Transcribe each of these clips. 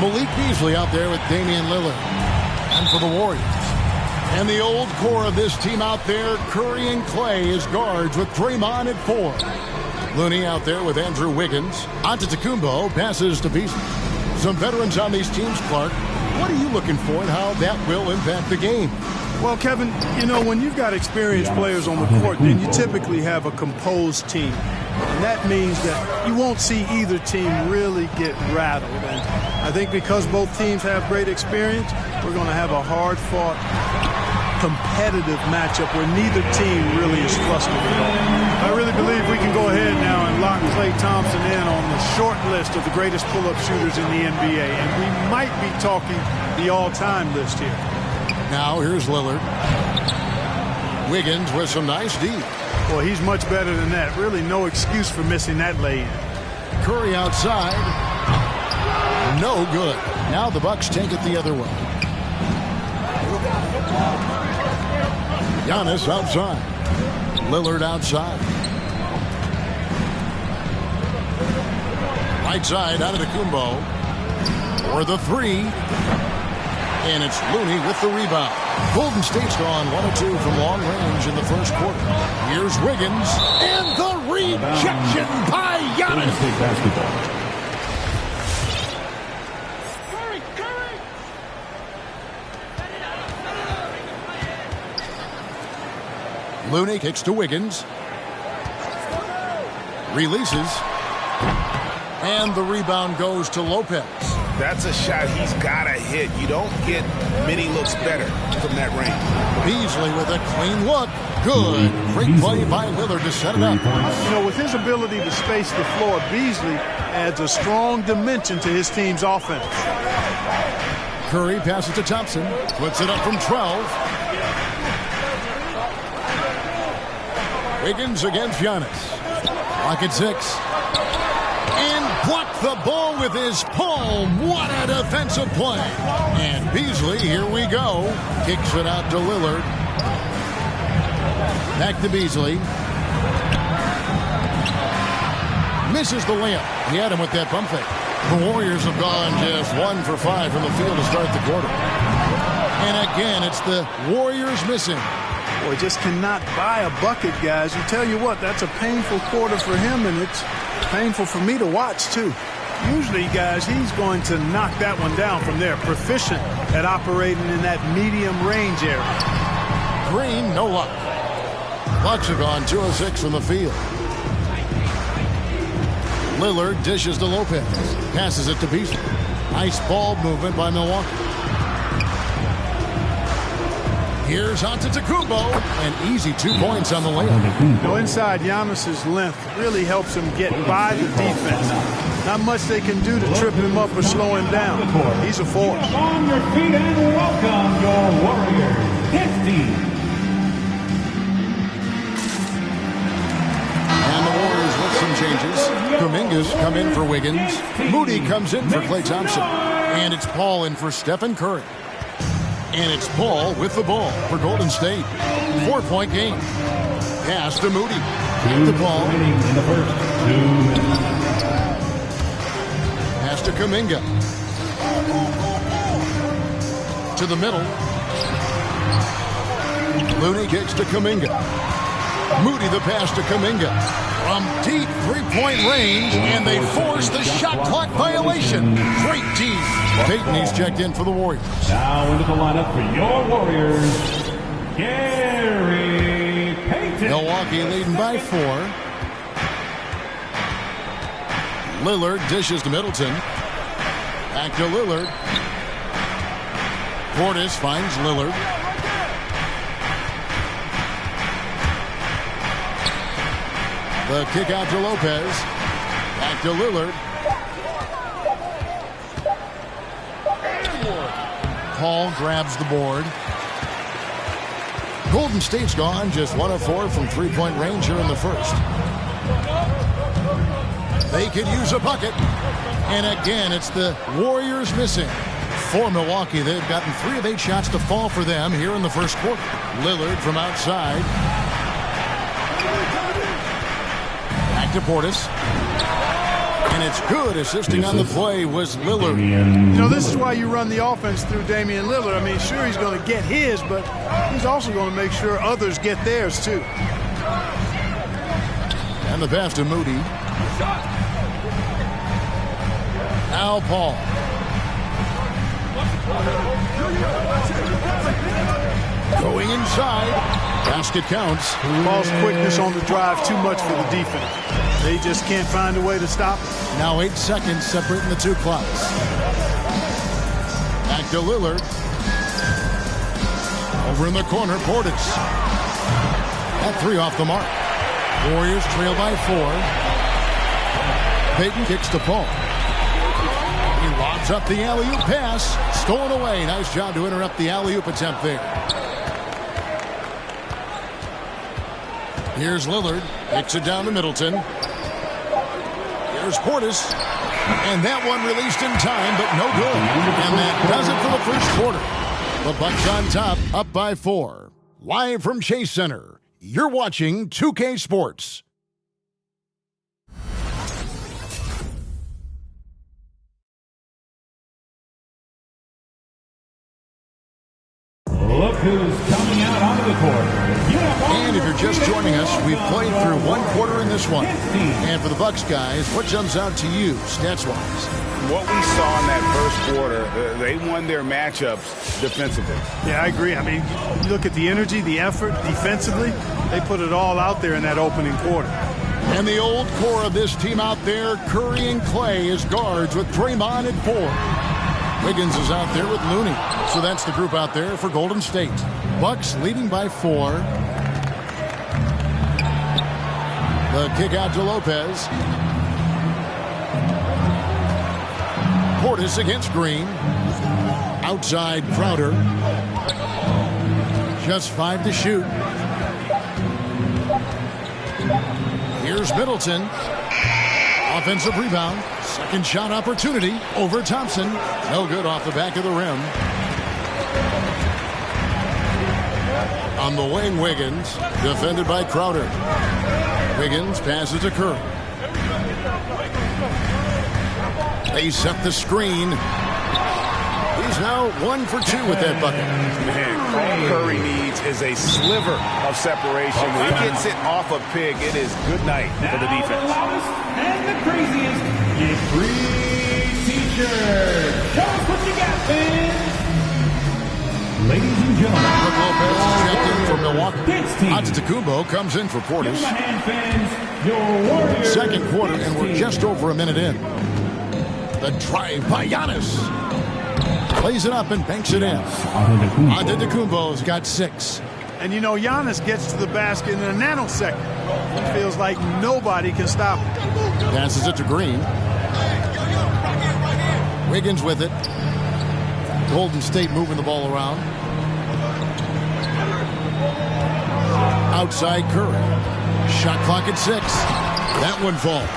Malik Beasley out there with Damian Lillard. And for the Warriors. And the old core of this team out there, Curry and Clay as guards with Draymond at 4. Looney out there with Andrew Wiggins. Antetokounmpo passes to Beasley. Some veterans on these teams, Clark. What are you looking for and how that will impact the game? Well, Kevin, you know, when you've got experienced players on the court, then you typically have a composed team. And that means that you won't see either team really get rattled. And I think because both teams have great experience, we're going to have a hard-fought, competitive matchup where neither team really is flustered at all. I really believe we can go ahead now and lock Klay Thompson in on the short list of the greatest pull-up shooters in the NBA. And we might be talking the all-time list here. Now here's Lillard. Wiggins with some nice D. Well, he's much better than that. Really no excuse for missing that lay-in. Curry outside. No good. Now the Bucks take it the other way. Giannis outside. Lillard outside. Right side out of the Kumbo. For the 3. And it's Looney with the rebound. Golden State's gone 1 of 2 from long range in the first quarter. Here's Wiggins. And the rejection by Giannis. Looney kicks to Wiggins. Releases. And the rebound goes to Lopez. That's a shot he's got to hit. You don't get many looks better from that range. Beasley with a clean look. Good. Great play by Lillard to set it up. You know, with his ability to space the floor, Beasley adds a strong dimension to his team's offense. Curry passes to Thompson. Puts it up from 12. Wiggins against Giannis. Lock at 6. And blocked the ball with his palm. What a defensive play. And Beasley, here we go. Kicks it out to Lillard. Back to Beasley. Misses the layup. He had him with that pump fake. The Warriors have gone just 1 for 5 from the field to start the quarter. And again, it's the Warriors missing. Boy, just cannot buy a bucket, guys. And tell you what, that's a painful quarter for him, and it's painful for me to watch, too. Usually, guys, he's going to knock that one down from there. Proficient at operating in that medium range area. Green, no luck. Bucks have gone 2 of 6 from the field. Lillard dishes to Lopez. Passes it to Beasley. Nice ball movement by Milwaukee. Here's Antetokounmpo. An easy 2 points on the layup. You know, inside Giannis's length really helps him get by the defense. Not much they can do to trip him up or slow him down. He's a force. On your feet and welcome your Warriors. 15. And the Warriors with some changes. Kuminga's come in for Wiggins. Moody comes in for Klay Thompson. And it's Paul in for Stephen Curry. And it's Paul with the ball for Golden State. 4-point game. Pass to Moody. Back to Paul. Pass to Kuminga. To the middle. Looney kicks to Kuminga. Moody the pass to Kuminga. From deep 3-point range, and they force the shot clock violation. Great D. Payton, he's checked in for the Warriors. Now into the lineup for your Warriors, Gary Payton. Milwaukee leading by 4. Lillard dishes to Middleton. Back to Lillard. Portis finds Lillard. The kick out to Lopez. Back to Lillard. Paul grabs the board. Golden State's gone just 1 of 4 from 3-point range here in the first. They could use a bucket. And again, it's the Warriors missing. For Milwaukee, they've gotten 3 of 8 shots to fall for them here in the first quarter. Lillard from outside. Back to Portis. And it's good. Assisting on the play was Lillard. You know, this is why you run the offense through Damian Lillard. I mean, sure, he's going to get his, but he's also going to make sure others get theirs, too. And the pass to Moody. Now Paul. Going inside. Basket counts. Paul's quickness on the drive too much for the defense. They just can't find a way to stop him. Now 8 seconds separating the two clocks. Back to Lillard. Over in the corner, Portis. That 3 off the mark. Warriors trail by 4. Payton kicks to Paul. He lobs up the alley-oop pass. Stolen away. Nice job to interrupt the alley-oop attempt there. Here's Lillard. Kicks it down to Middleton. Here's Portis. And that one released in time, but no good. And that does it for the first quarter. The Bucks on top, up by 4. Live from Chase Center, you're watching 2K Sports. Look who's coming out onto the court. And if you're just joining us, we've played through one quarter in this one. And for the Bucks guys, what jumps out to you, stats-wise? What we saw in that first quarter, they won their matchups defensively. Yeah, I agree. I mean, you look at the energy, the effort defensively, they put it all out there in that opening quarter. And the old core of this team out there, Curry and Clay as guards with Draymond at 4. Wiggins is out there with Looney. So that's the group out there for Golden State. Bucks leading by 4. The kick out to Lopez. Portis against Green. Outside Crowder. Just 5 to shoot. Here's Middleton. Offensive rebound. Second shot opportunity over Thompson. No good off the back of the rim. On the wing, Wiggins. Defended by Crowder. Wiggins passes to Curry. They set the screen. He's now 1 for 2 with that bucket. Man, all Curry needs is a sliver of separation. When he gets it off a pig, it is good night for the defense. The loudest and the craziest is free teacher. Tell us what you got, fans. Ladies and gentlemen, Brook Lopez checked in for Milwaukee. Antetokounmpo comes in for Portis. give 'em a hand, fans. Your Warriors. Second quarter, and we're just over a minute in. The drive by Giannis. Plays it up and banks it in. Antetokounmpo's got 6. And, you know, Giannis gets to the basket in a nanosecond. It feels like nobody can stop him. Passes it to Green. Wiggins with it. Golden State moving the ball around. Outside Curry. Shot clock at 6. That one falls.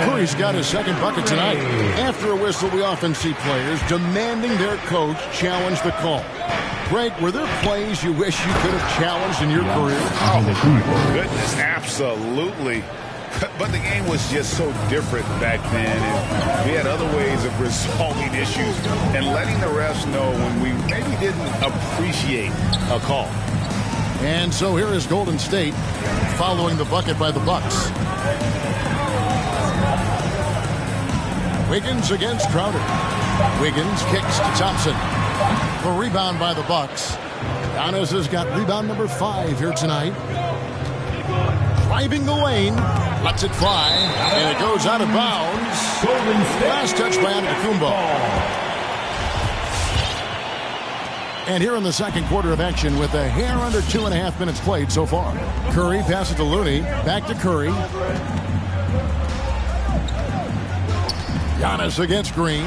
Curry's got his second bucket tonight. After a whistle, we often see players demanding their coach challenge the call. Greg, were there plays you wish you could have challenged in your career? Oh, my goodness, absolutely. But the game was just so different back then, and we had other ways of resolving issues and letting the refs know when we maybe didn't appreciate a call. And so here is Golden State following the bucket by the Bucks. Wiggins against Crowder. Wiggins kicks to Thompson. The rebound by the Bucks. Giannis has got rebound number 5 here tonight. Driving the lane. Lets it fly. And it goes out of bounds. Last touch by Antetokounmpo. And here in the second quarter of action with a hair under 2.5 minutes played so far. Curry passes to Looney. Back to Curry. Giannis against Green.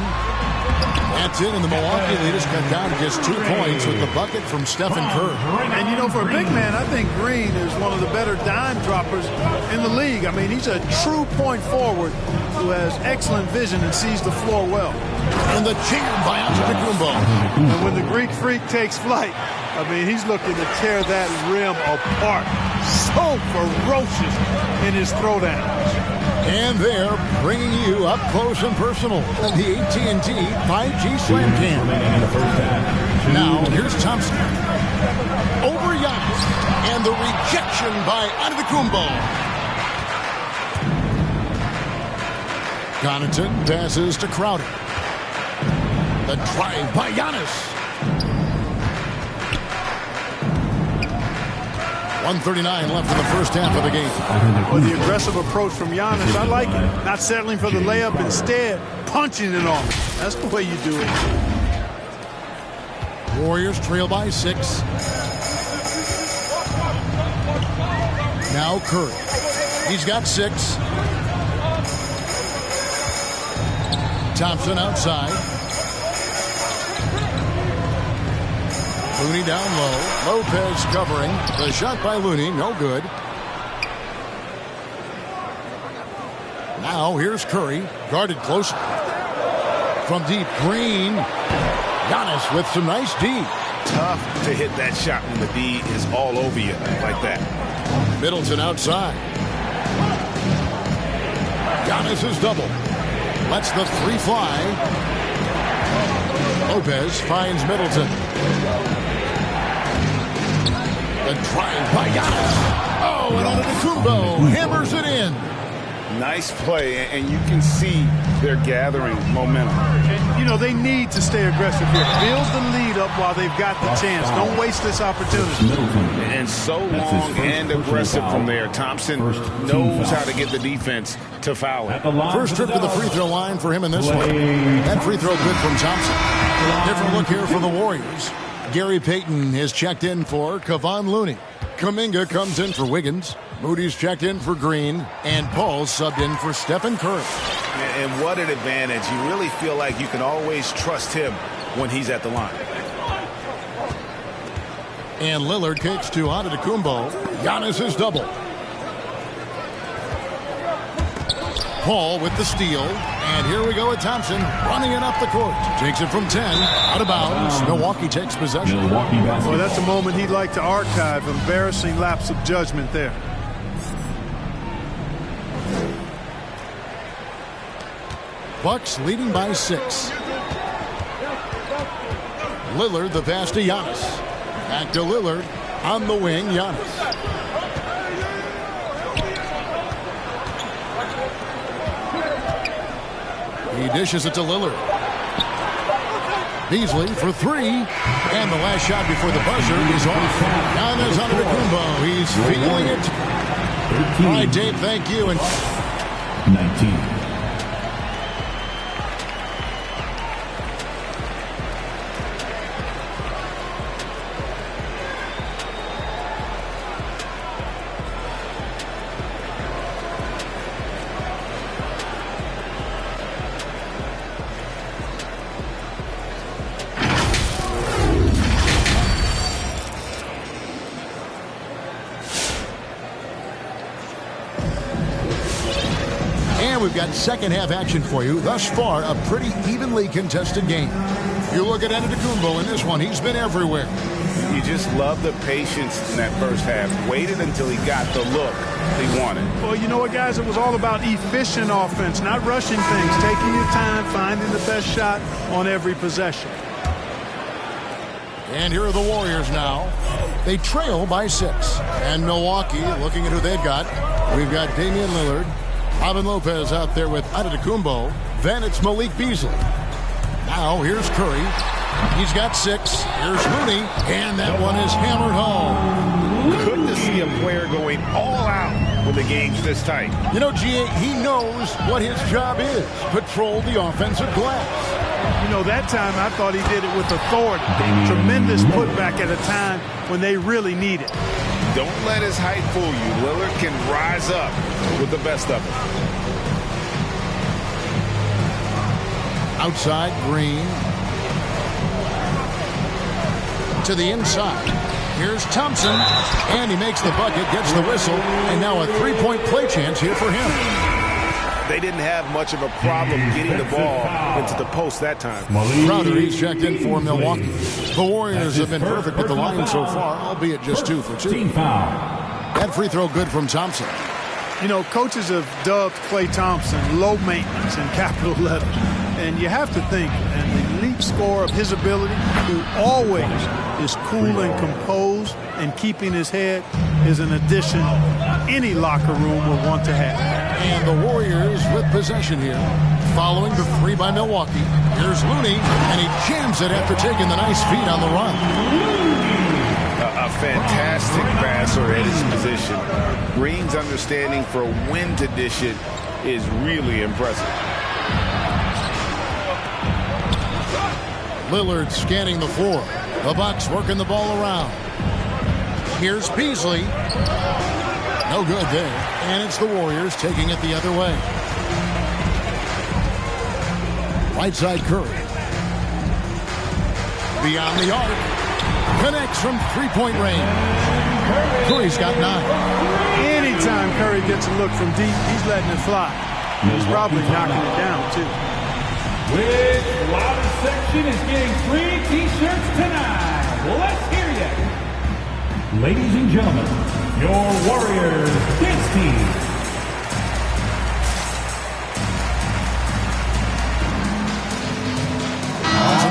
That's it, and the Milwaukee lead is cut down to just 2 points with the bucket from Stephen Curry. And, you know, for a big man, I think Green is one of the better dime droppers in the league. I mean, he's a true point forward who has excellent vision and sees the floor well. And the jam by Antetokounmpo. And when the Greek freak takes flight, I mean, he's looking to tear that rim apart. So ferocious in his throwdown. And they're bringing you up close and personal on the AT&T 5G Slam Cam. Now, here's Thompson. Over Giannis. And the rejection by Antetokounmpo. Connaughton passes to Crowder. The drive by Giannis. 1:39 left in the first half of the game. Well, the aggressive approach from Giannis, I like it. Not settling for the layup, instead punching it on. That's the way you do it. Warriors trail by 6. Now Curry. He's got 6. Thompson outside. Looney down low. Lopez covering. The shot by Looney, no good. Now here's Curry, guarded closely. From deep, Green. Giannis with some nice D. Tough to hit that shot when the D is all over you like that. Middleton outside. Giannis is double. Lets the 3 fly. Lopez finds Middleton. The drive by Giannis. Oh, and Antetokounmpo hammers it in. Nice play, and you can see they're gathering momentum. And, you know, they need to stay aggressive here. Build the lead up while they've got the chance. Don't waste this opportunity. And so long and aggressive from there. Thompson knows how to get the defense to foul it. First trip to the free throw line for him in this one. That free throw good from Thompson. Different look here for the Warriors. Gary Payton has checked in for Kevon Looney. Kuminga comes in for Wiggins. Moody's checked in for Green. And Paul subbed in for Stephen Curry. And what an advantage. You really feel like you can always trust him when he's at the line. And Lillard kicks to Antetokounmpo. Giannis is double. Paul with the steal. And here we go with Thompson running it up the court. Takes it from 10. Out of bounds. Milwaukee takes possession. Well, that's a moment he'd like to archive. Embarrassing lapse of judgment there. Bucks leading by 6. Lillard the pass to Giannis. Back to Lillard. On the wing, Giannis. He dishes it to Lillard. Beasley for 3. And the last shot before the buzzer is off. Giannis Antetokounmpo. He's feeling it. All right, Dave, thank you. And 19. We've got second half action for you. Thus far, a pretty evenly contested game. You look at Antetokounmpo in this one. He's been everywhere. You just love the patience in that first half. Waited until he got the look he wanted. Well, you know what, guys? It was all about efficient offense, not rushing things, taking your time, finding the best shot on every possession. And here are the Warriors now. They trail by 6. And Milwaukee, looking at who they've got. We've got Damian Lillard. Robin Lopez out there with Antetokounmpo. Then it's Malik Beasley. Now here's Curry. He's got 6. Here's Looney. And that one is hammered home. Good to see a player going all out when the game's this tight. You know, G.A., he knows what his job is. Patrol the offensive glass. You know, that time I thought he did it with authority. Tremendous putback at a time when they really need it. Don't let his height fool you. Lillard can rise up with the best of it. Outside, Green. To the inside. Here's Thompson. And he makes the bucket, gets the whistle. And now a three-point play chance here for him. They didn't have much of a problem getting the ball into the post that time. Crowder, he's checked in for Milwaukee. The Warriors have been perfect with the line so far, albeit just 2 for 2. That free throw good from Thompson. You know, coaches have dubbed Klay Thompson low maintenance in capital letters. And you have to think an elite scorer of his ability, who always is cool and composed and keeping his head, is an addition any locker room would want to have. And the Warriors with possession here. Following the three by Milwaukee. Here's Looney, and he jams it after taking the nice feed on the run. A fantastic passer at his position. Green's understanding for when to dish it is really impressive. Lillard scanning the floor. The Bucks working the ball around. Here's Beasley. No good there. And it's the Warriors taking it the other way. Right side Curry. Beyond the arc. Connects from three-point range. Curry's got 9. Anytime Curry gets a look from deep, he's letting it fly. He's probably knocking it down, too. Which Wilder section is getting free T-shirts tonight? Let's hear you. Ladies and gentlemen, your Warriors dance team.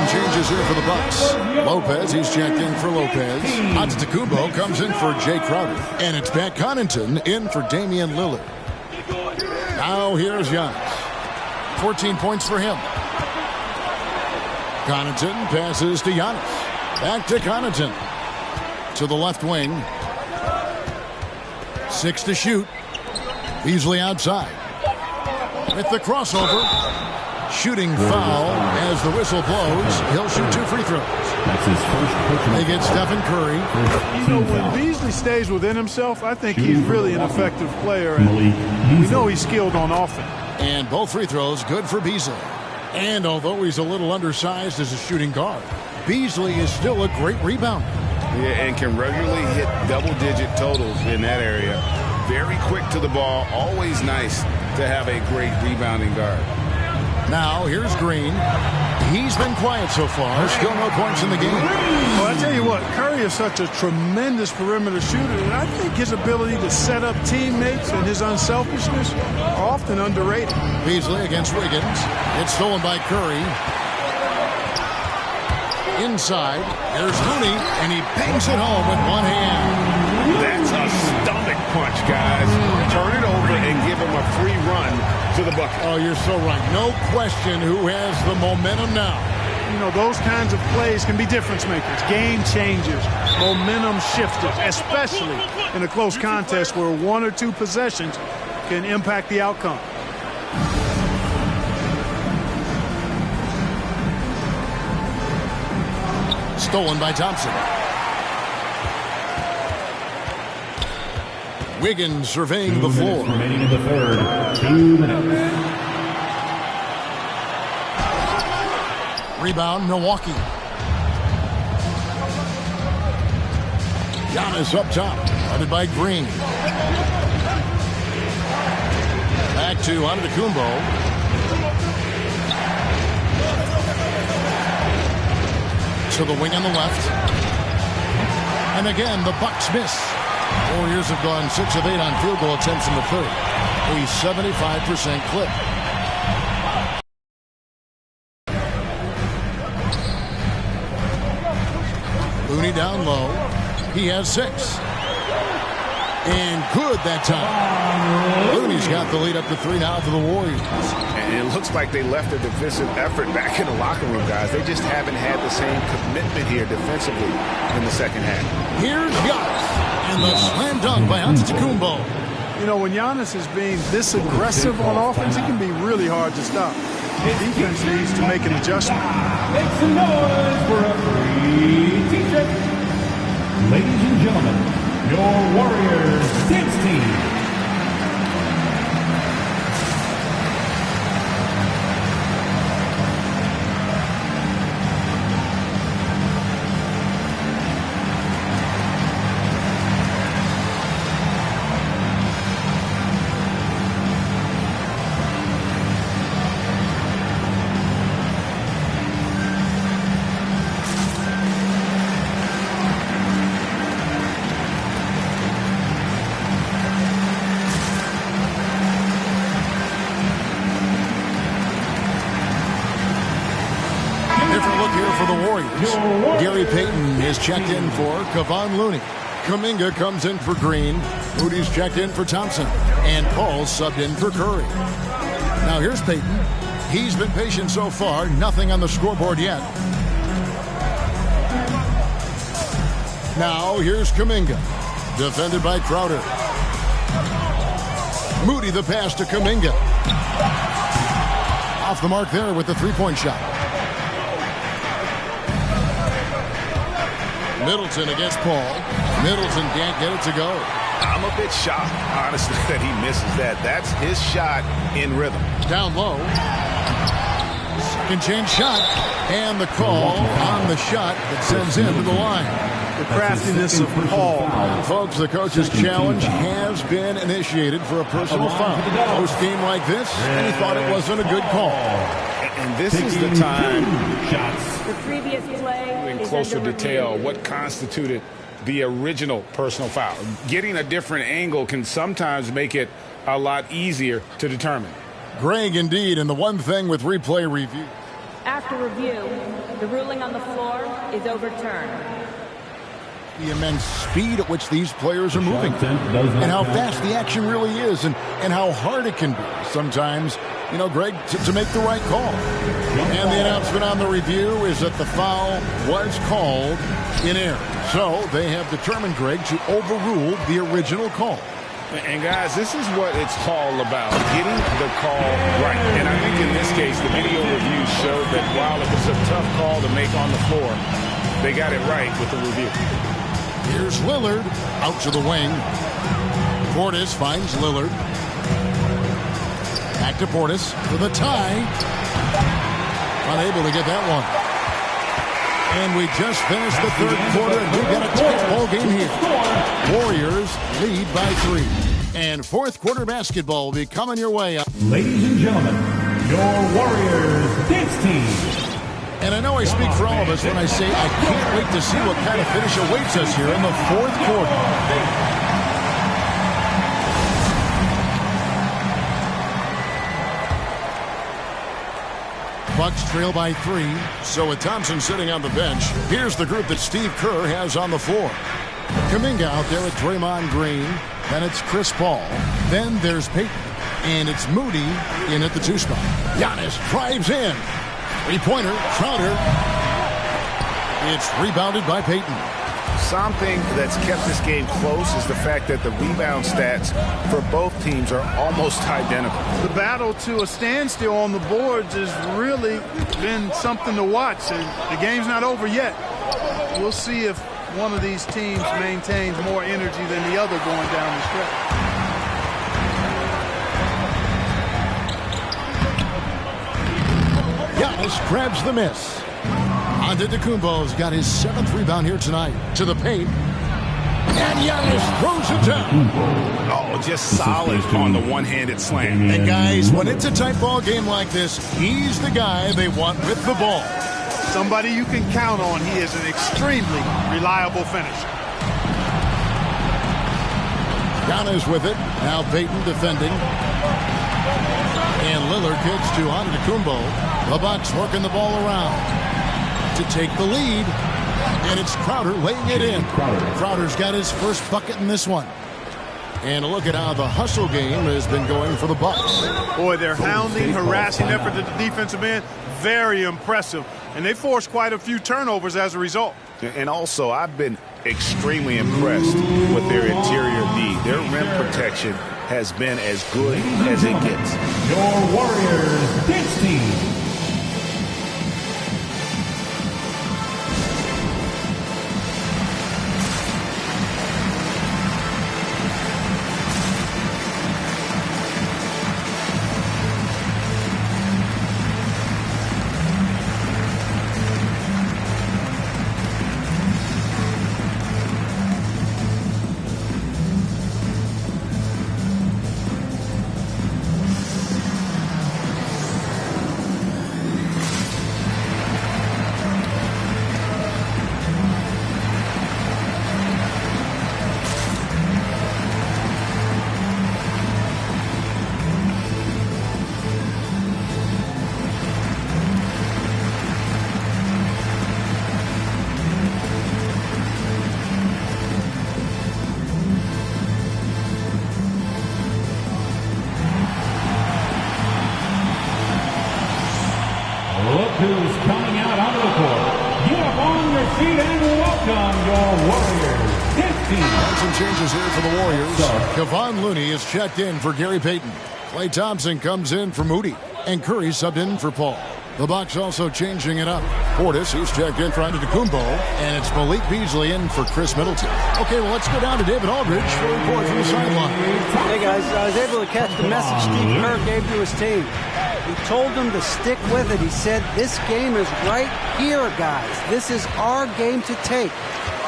Changes here for the Bucks. Lopez, he's checked in for Lopez. Antetokounmpo comes in for Jay Crowder. And it's Pat Connaughton in for Damian Lillard. Now here's Giannis. 14 points for him. Connaughton passes to Giannis. Back to Connaughton. To the left wing. 6 to shoot. Beasley outside. With the crossover. Shooting foul as the whistle blows. He'll shoot 2 free throws. That's his first. They get Stephen Curry. You know, when Beasley stays within himself, I think he's really an effective player. And we know he's skilled on offense. And both free throws good for Beasley. And although he's a little undersized as a shooting guard, Beasley is still a great rebounder. Yeah, and can regularly hit double-digit totals in that area. Very quick to the ball. Always nice to have a great rebounding guard. Now, here's Green. He's been quiet so far. Still no points in the game. Well, I tell you what, Curry is such a tremendous perimeter shooter, and I think his ability to set up teammates and his unselfishness are often underrated. Beasley against Wiggins. It's stolen by Curry. Inside, there's Looney, and he bangs it home with one hand. That's a stomach punch, guys. Turn it over and give him a free run to the bucket. Oh, you're so right. No question who has the momentum now. You know, those kinds of plays can be difference makers, game changers, momentum shifters, especially in a close contest where 1 or 2 possessions can impact the outcome. Stolen by Thompson. Wiggins surveying the floor. Remaining in the third. 2 minutes. Rebound, Milwaukee. Giannis up top, guarded by Green. Back to Antetokounmpo. To the wing on the left. And again, the Bucks miss. Warriors have gone 6 of 8 on field goal attempts in the third. A 75% clip. Looney down low. He has 6. And good that time. Looney's got the lead up to 3 now for the Warriors. And it looks like they left a defensive effort back in the locker room, guys. They just haven't had the same commitment here defensively in the second half. Here's Giannis. And the slam dunk by Antetokounmpo. You know, when Giannis is being this aggressive on offense, he can be really hard to stop. The defense needs to make an adjustment. Make some noise for a free T-shirt. Ladies and gentlemen, your Warriors dance team. look here for the Warriors. Gary Payton is checked in for Kevon Looney. Kuminga comes in for Green. Moody's checked in for Thompson. And Paul subbed in for Curry. Now here's Payton. He's been patient so far. Nothing on the scoreboard yet. Now here's Kuminga. Defended by Crowder. Moody the pass to Kuminga. Off the mark there with the three-point shot. Middleton against Paul. Middleton can't get it to go. I'm a bit shocked, honestly, that he misses that. That's his shot in rhythm. Down low. Second chance shot. And the call on the shot that sends him to the line. The craftiness of Paul. Folks, the coach's challenge has been initiated for a personal foul. Post game like this, and he thought it wasn't a good call. And this is the time, The previous play in is closer under detail, review. what constituted the original personal foul. Getting a different angle can sometimes make it a lot easier to determine. Greg, indeed, and the one thing with replay review. After review, the ruling on the floor is overturned. The immense speed at which these players are moving and how fast the action really is and how hard it can be sometimes, you know, Greg, to make the right call. And the announcement on the review is that the foul was called in error. So they have determined, Greg, to overrule the original call. And guys, this is what it's all about, getting the call right. And I think in this case, the video review showed that while it was a tough call to make on the floor, they got it right with the review. Here's Lillard out to the wing. Portis finds Lillard. Back to Portis for the tie. Unable to get that one. And we just finished the third quarter, and we've got a tight ball game here. Warriors lead by 3. And fourth quarter basketball will be coming your way. Ladies and gentlemen, your Warriors dance team. And I know I speak for all of us when I say I can't wait to see what kind of finish awaits us here in the fourth quarter. Bucks trail by 3. So with Thompson sitting on the bench, here's the group that Steve Kerr has on the floor. Kuminga out there with Draymond Green. Then it's Chris Paul. Then there's Payton. And it's Moody in at the 2 spot. Giannis drives in. Three-pointer, Crowder. It's rebounded by Payton. Something that's kept this game close is the fact that the rebound stats for both teams are almost identical. The battle to a standstill on the boards has really been something to watch. And the game's not over yet. We'll see if one of these teams maintains more energy than the other going down the stretch. Giannis grabs the miss. Antetokounmpo's got his 7th rebound here tonight. To the paint. And Giannis throws it down. Oh, just solid on the one-handed slam. And guys, when it's a tight ball game like this, he's the guy they want with the ball. Somebody you can count on. He is an extremely reliable finisher. Giannis with it. Now Payton defending. And Lillard kicks to Antetokounmpo. The Bucks working the ball around to take the lead. And it's Crowder laying it in. Crowder's got his first bucket in this one. And a look at how the hustle game has been going for the Bucks. Boy, their hounding, harassing effort at the defensive end, very impressive. And they forced quite a few turnovers as a result. And also, I've been extremely impressed with their interior D. Their rim protection has been as good as it gets. Your Warriors dance team. who's coming out onto the court. Get up on your feet and welcome your Warriors. This team. Some changes here for the Warriors. Kevon Looney is checked in for Gary Payton. Klay Thompson comes in for Moody. And Curry subbed in for Paul. The Bucks also changing it up. Portis, he's checked in for Antetokounmpo, and it's Malik Beasley in for Chris Middleton. Okay, well, let's go down to David Aldridge for a report from the sideline. Hey, guys, I was able to catch the message Steve Kerr gave to his team. He told them to stick with it. He said, this game is right here, guys. This is our game to take.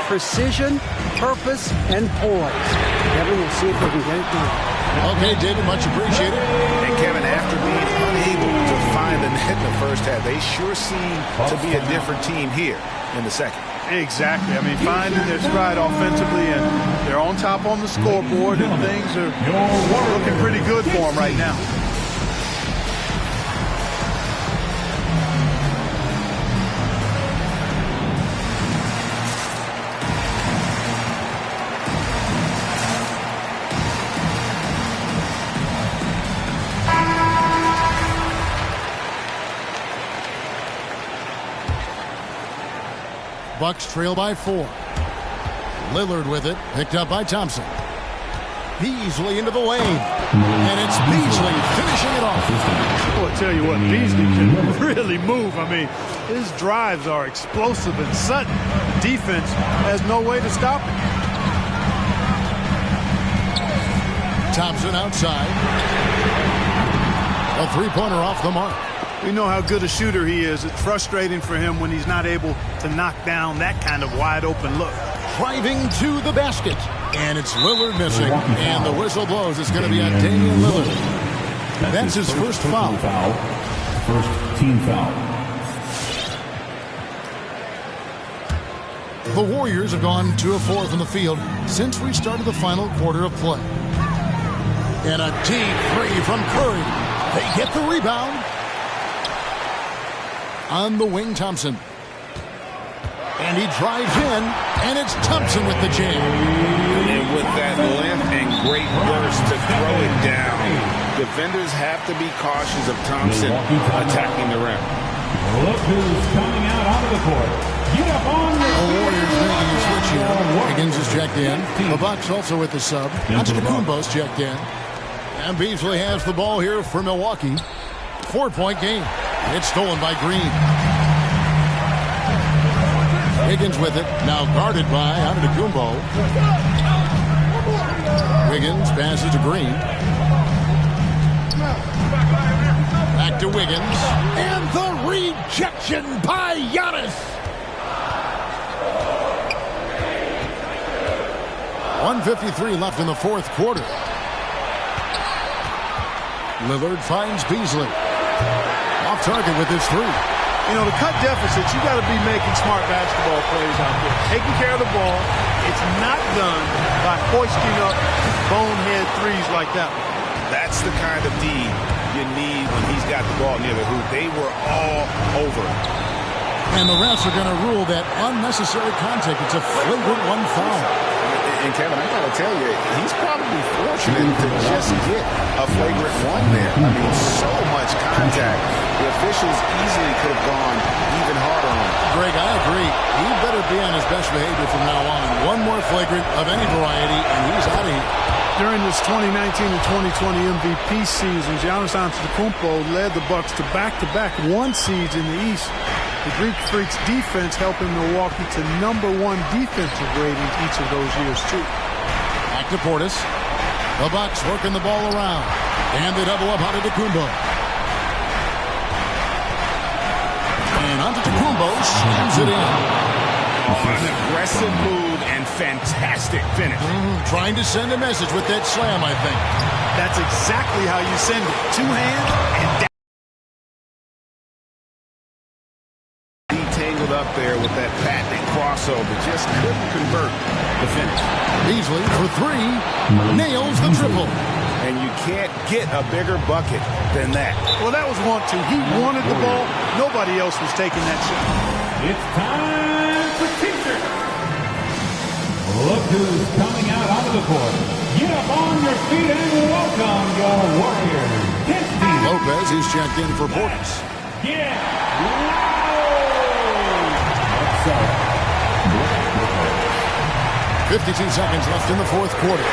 Precision, purpose, and poise. Kevin, we'll see if we can get it done. Okay, David, much appreciated. And Kevin, after being unable to find the net in the first half, they sure seem to be a different team here in the second. Exactly. I mean, finding their stride offensively, and they're on top on the scoreboard, and things are looking pretty good for them right now. Bucks trail by 4. Lillard with it, picked up by Thompson. Beasley into the lane. And it's Beasley finishing it off. Well, I tell you what, Beasley can really move. I mean, his drives are explosive and sudden. Defense has no way to stop him. Thompson outside. A three-pointer off the mark. We know how good a shooter he is. It's frustrating for him when he's not able to knock down that kind of wide-open look. Driving to the basket. And it's Lillard missing. And the whistle blows. It's going to be on Damian Lillard. That's his first foul. First team foul. The Warriors have gone 2 of 4 from the field since we started the final quarter of play. And a deep three from Curry. They get the rebound. On the wing, Thompson. And he drives in, and it's Thompson with the jam. And with that length and great burst to throw it down, defenders have to be cautious of Thompson attacking the rim. Look who's coming out onto the court. Get up on your The Warriors making a switch here. Higgins is checked in. The Bucks also with the sub. Antetokounmpo's checked in. And Beasley has the ball here for Milwaukee. 4-point game. It's stolen by Green. Higgins with it. Now guarded by Antetokounmpo. Wiggins passes to Green. Back to Wiggins. And the rejection by Giannis. 1:53 left in the fourth quarter. Lillard finds Beasley. Off target with his three. You know, to cut deficits, you got to be making smart basketball plays out there. Taking care of the ball. It's not done by hoisting up bonehead threes like that one. That's the kind of D you need when he's got the ball near the hoop. They were all over. And the refs are going to rule that unnecessary contact. It's a flagrant one foul. And Kevin, I got to tell you, he's probably fortunate to just get a flagrant one there. I mean, so much contact. The officials easily could have gone even harder on him. Greg, I agree. He better be on his best behavior from now on. One more flagrant of any variety, and he's out of here. During this 2019 and 2020 MVP seasons, Giannis Antetokounmpo led the Bucks to back-to-back 1 seeds in the East. The Greek Freaks defense helping Milwaukee to #1 defensive ratings each of those years, too. Back to Portis. The Bucks working the ball around. And they double up Antetokounmpo. And Antetokounmpo slams it in. An aggressive move and fantastic finish. Trying to send a message with that slam, I think. That's exactly how you send it. 2 hands and down. He tangled up there with that patented crossover. Just couldn't convert the finish. Beasley for 3. Nails the triple. And you can't get a bigger bucket than that. Well, that was 1-2. He wanted the ball. Nobody else was taking that shot. It's time for T-shirt. Look who's coming out onto the court. Get up on your feet and welcome your Warriors. This team. Lopez is checked in for Portis. get loud! 52 seconds left in the fourth quarter.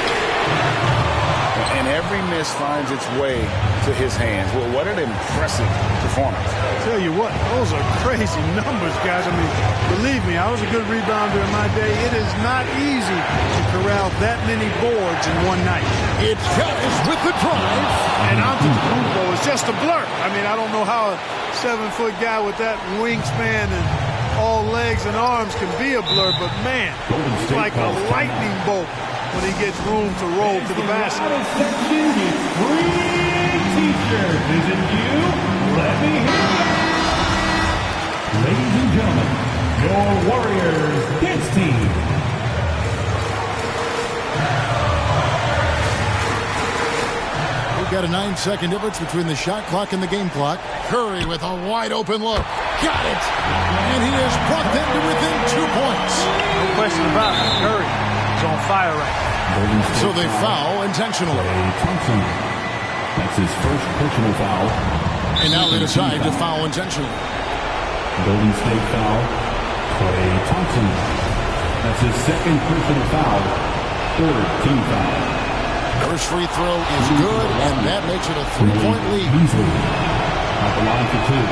And every miss finds its way to his hands. Well, what an impressive performance. Tell you what, those are crazy numbers, guys. I mean, believe me, I was a good rebounder in my day. It is not easy to corral that many boards in one night. It's Giannis with the drive. And Antetokounmpo is just a blur. I mean, I don't know how a 7-foot guy with that wingspan and all legs and arms can be a blur, but man, he's like a lightning bolt when he gets room to roll to the basket. Section gets free t-shirts. Isn't you? Let me hear it. Ladies and gentlemen, your Warriors Kids team. We've got a 9-second difference between the shot clock and the game clock. Curry with a wide open look. Got it. And he has brought them to within 2 points. No question about it. Curry is on fire right now. So they foul intentionally. Thompson. That's his first personal foul. And now they decide to foul intentionally. Golden State foul. Klay Thompson. That's his second personal foul. Third team foul. First free throw is good, and that makes it a 3-point lead. Easily. At the line for two.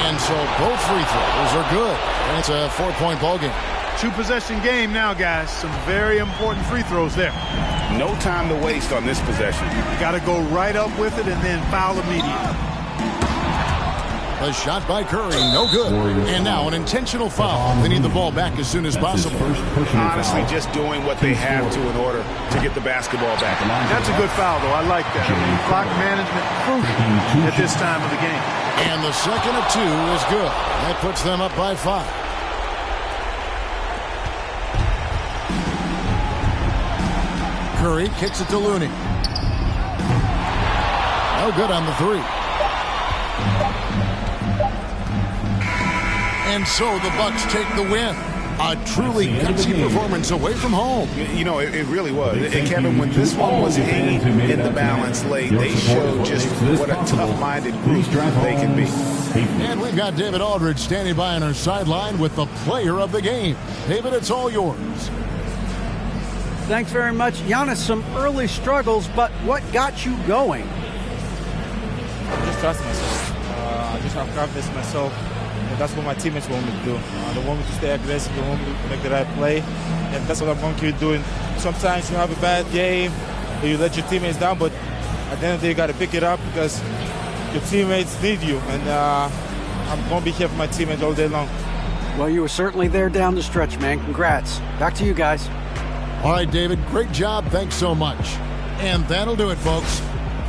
And so both free throws are good. And it's a 4-point ball game. 2-possession game now, guys. Some very important free throws there. No time to waste on this possession. You got to go right up with it and then foul immediately. A shot by Curry, no good. And now an intentional foul. They need the ball back as soon as possible. Honestly, just doing what they have to in order to get the basketball back. That's a good foul, though. I like that. I mean, clock management crucial at this time of the game. And the second of 2 is good. That puts them up by 5. Curry kicks it to Looney. No good on the 3. And so the Bucks take the win. A truly gutsy performance away from home. You know, it really was. And Kevin, when this one was hanging in the balance late, they showed just what a tough-minded group they can be. And we've got David Aldridge standing by on our sideline with the player of the game. David, it's all yours. Thanks very much. Giannis, some early struggles, but what got you going? I just trust myself. I just have confidence in myself. And that's what my teammates want me to do. They want me to stay aggressive. They want me to make the right play. And that's what I'm going to keep doing. Sometimes you have a bad game, and you let your teammates down, but at the end of the day, you got to pick it up because your teammates need you. And I'm going to be here for my teammates all day long. Well, you were certainly there down the stretch, man. Congrats. Back to you guys. All right, David, great job. Thanks so much. And that'll do it, folks.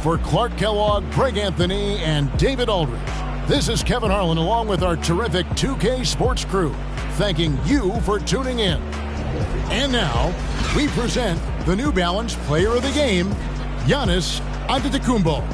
For Clark Kellogg, Greg Anthony, and David Aldridge, this is Kevin Harlan along with our terrific 2K Sports crew, thanking you for tuning in. And now, we present the New Balance Player of the Game, Giannis Antetokounmpo.